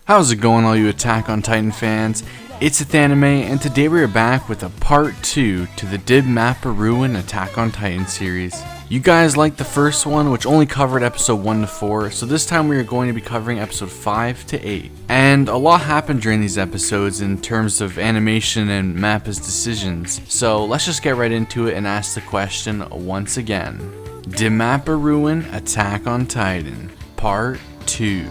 How's it going, all you Attack on Titan fans? It's Ethanime, and today we are back with a part 2 to the Did Mappa Ruin Attack on Titan series. You guys liked the first one, which only covered episode 1 to 4, so this time we are going to be covering episode 5 to 8. And a lot happened during these episodes in terms of animation and Mappa's decisions, so let's just get right into it and ask the question once again. Did Mappa Ruin Attack on Titan? Part 2.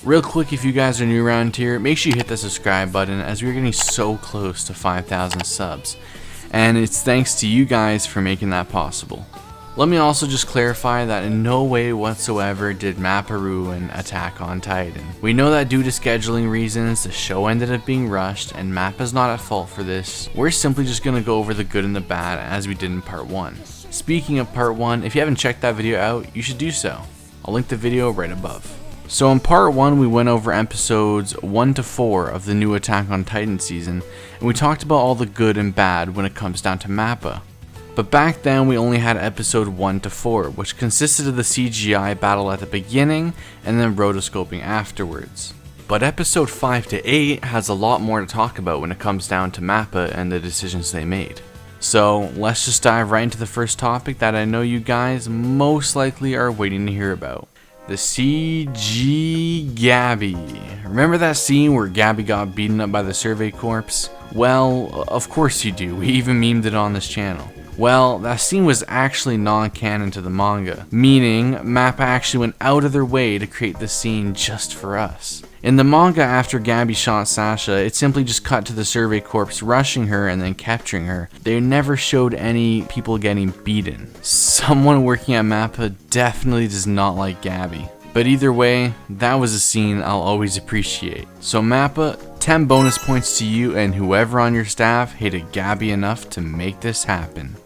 Real quick, if you guys are new around here, make sure you hit the subscribe button as we're getting so close to 5,000 subs. And it's thanks to you guys for making that possible. Let me also just clarify that in no way whatsoever did Mappa ruin Attack on Titan. We know that due to scheduling reasons, the show ended up being rushed, and Mappa's not at fault for this. We're simply just going to go over the good and the bad as we did in part 1. Speaking of part 1, if you haven't checked that video out, you should do so. I'll link the video right above. So in part 1 we went over episodes 1 to 4 of the new Attack on Titan season, and we talked about all the good and bad when it comes down to Mappa. But back then we only had episode 1 to 4, which consisted of the CGI battle at the beginning and then rotoscoping afterwards. But episode 5 to 8 has a lot more to talk about when it comes down to Mappa and the decisions they made. So let's just dive right into the first topic that I know you guys most likely are waiting to hear about. The CG GABI. Remember that scene where GABI got beaten up by the Survey Corps? Well, of course you do, we even memed it on this channel. Well, that scene was actually non-canon to the manga, meaning Mappa actually went out of their way to create this scene just for us. In the manga, after GABI shot Sasha, it simply just cut to the Survey Corps rushing her and then capturing her. They never showed any people getting beaten. Someone working at Mappa definitely does not like GABI. But either way, that was a scene I'll always appreciate. So Mappa, 10 bonus points to you and whoever on your staff hated GABI enough to make this happen.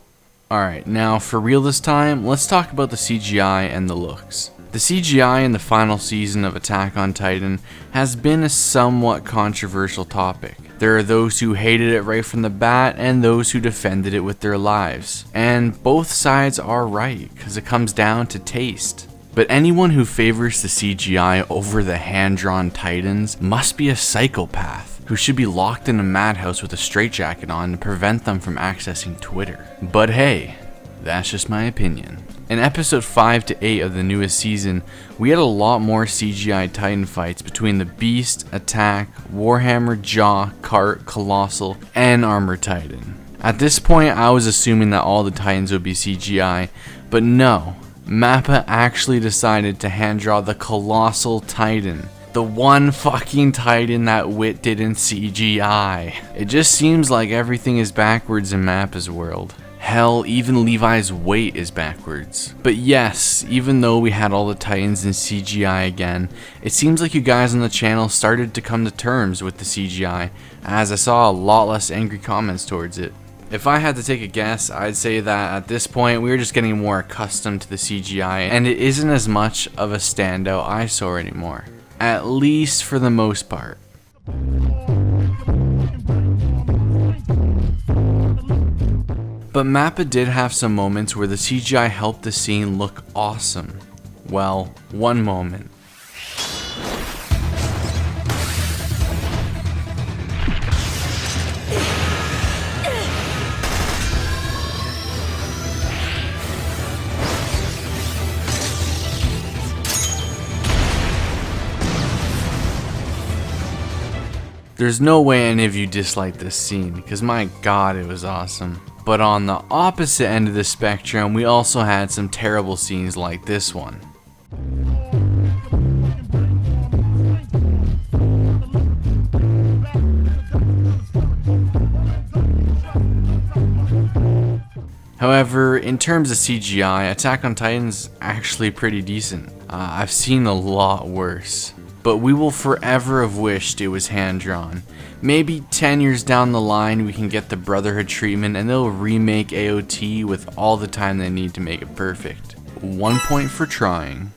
Alright, now for real this time, let's talk about the CGI and the looks. The CGI in the final season of Attack on Titan has been a somewhat controversial topic. There are those who hated it right from the bat and those who defended it with their lives. And both sides are right, because it comes down to taste. But anyone who favors the CGI over the hand-drawn Titans must be a psychopath who should be locked in a madhouse with a straitjacket on to prevent them from accessing Twitter. But hey, that's just my opinion. In episode 5 to 8 of the newest season, we had a lot more CGI Titan fights between the Beast, Attack, Warhammer, Jaw, Cart, Colossal, and Armor Titan. At this point, I was assuming that all the Titans would be CGI, but no, Mappa actually decided to hand draw the Colossal Titan. The one fucking Titan that Wit did in CGI. It just seems like everything is backwards in Mappa's world. Hell, even Levi's weight is backwards. But yes, even though we had all the Titans in CGI again, it seems like you guys on the channel started to come to terms with the CGI, as I saw a lot less angry comments towards it. If I had to take a guess, I'd say that at this point we were just getting more accustomed to the CGI, and it isn't as much of a standout eyesore anymore. At least for the most part. But Mappa did have some moments where the CGI helped the scene look awesome. Well, one moment. There's no way any of you disliked this scene, because my god, it was awesome. But on the opposite end of the spectrum, we also had some terrible scenes like this one. However, in terms of CGI, Attack on Titan's actually pretty decent. I've seen a lot worse. But we will forever have wished it was hand-drawn. Maybe 10 years down the line we can get the Brotherhood treatment and they'll remake AOT with all the time they need to make it perfect. 1 point for trying.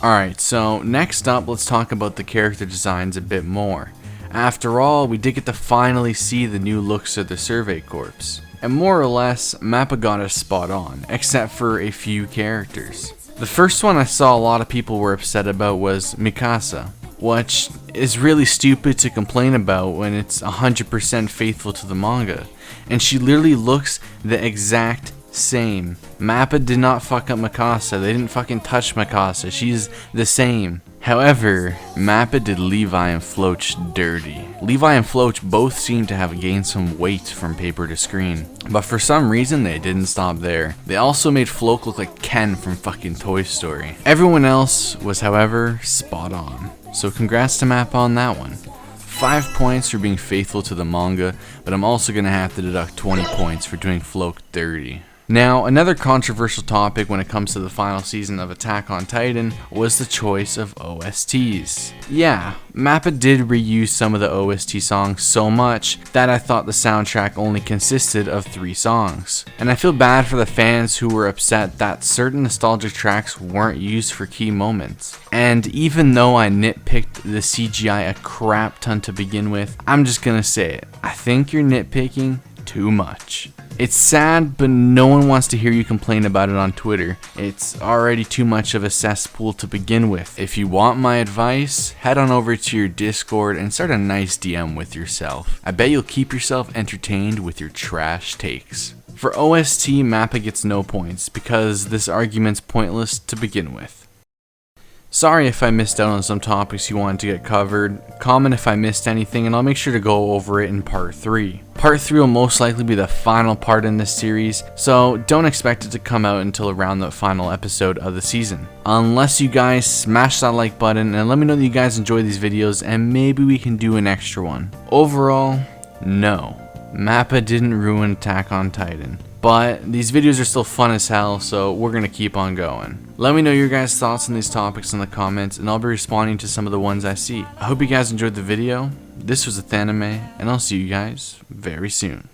Alright, so next up let's talk about the character designs a bit more. After all, we did get to finally see the new looks of the Survey Corps. And more or less, Mappa got us spot on, except for a few characters. The first one I saw a lot of people were upset about was Mikasa, which is really stupid to complain about when it's 100% faithful to the manga. And she literally looks the exact same. Mappa did not fuck up Mikasa. They didn't fucking touch Mikasa. She's the same. However, Mappa did Levi and Floch dirty. Levi and Floch both seem to have gained some weight from paper to screen, but for some reason they didn't stop there. They also made Floch look like Ken from fucking Toy Story. Everyone else was, however, spot on. So congrats to Mappa on that one. 5 points for being faithful to the manga, but I'm also gonna have to deduct 20 points for doing Floch dirty. Now, another controversial topic when it comes to the final season of Attack on Titan was the choice of OSTs. Yeah, Mappa did reuse some of the OST songs so much that I thought the soundtrack only consisted of 3 songs. And I feel bad for the fans who were upset that certain nostalgic tracks weren't used for key moments. And even though I nitpicked the CGI a crap ton to begin with, I'm just gonna say it. I think you're nitpicking too much. It's sad, but no one wants to hear you complain about it on Twitter. It's already too much of a cesspool to begin with. If you want my advice, head on over to your Discord and start a nice DM with yourself. I bet you'll keep yourself entertained with your trash takes. For OST, Mappa gets no points because this argument's pointless to begin with. Sorry if I missed out on some topics you wanted to get covered. Comment if I missed anything and I'll make sure to go over it in part 3. Part 3 will most likely be the final part in this series, so don't expect it to come out until around the final episode of the season. Unless you guys smash that like button and let me know that you guys enjoy these videos and maybe we can do an extra one. Overall, no. Mappa didn't ruin Attack on Titan. But these videos are still fun as hell, so we're gonna keep on going. Let me know your guys' thoughts on these topics in the comments, and I'll be responding to some of the ones I see. I hope you guys enjoyed the video. This was Ethanime, and I'll see you guys very soon.